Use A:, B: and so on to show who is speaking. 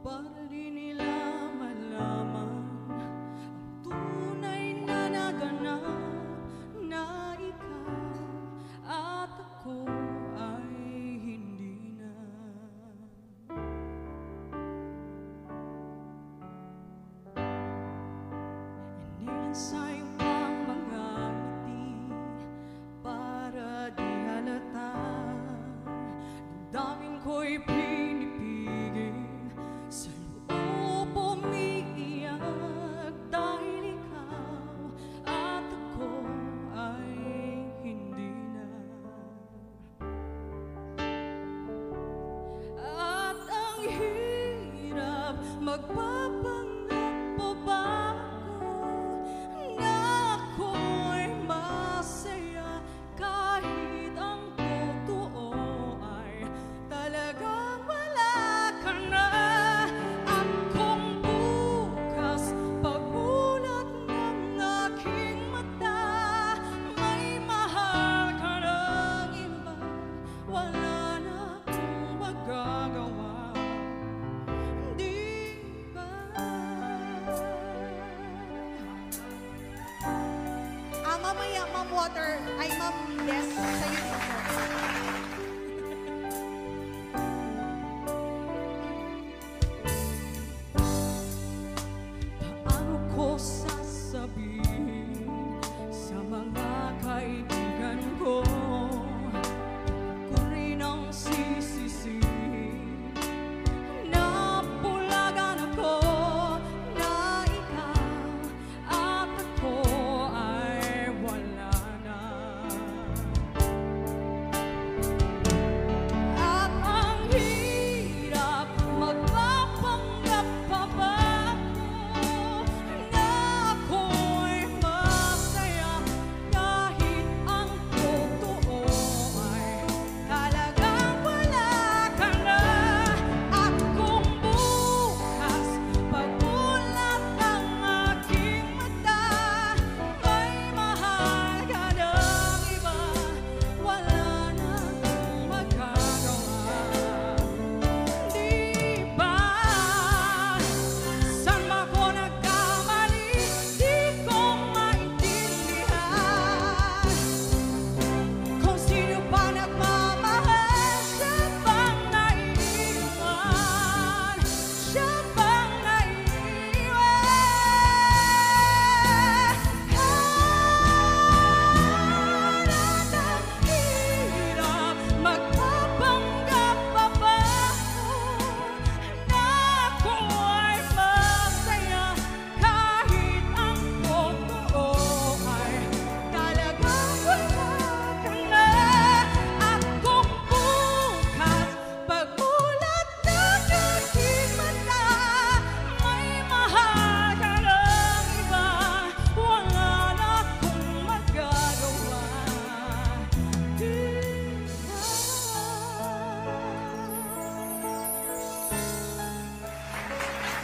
A: para di nila malaman ang tunay na naganap na ikaw at ako ay hindi na. Iniensayo pang mga ngiti para di halata. Damdamin ko'y pinipigil, sa loob umiiyak dahil ikaw at ako ay hindi na. At ang hirap magpapanggap pa ba ako na ako'y masaya kahit ang totoo ay talagang wala ka na. At kung bukas pagmulat ng aking mata may mahal ka ng iba, wala na akong magagawa, di ba?
B: Mamaya, Ma'am Water, ay Ma'am Des, sa'yo din po.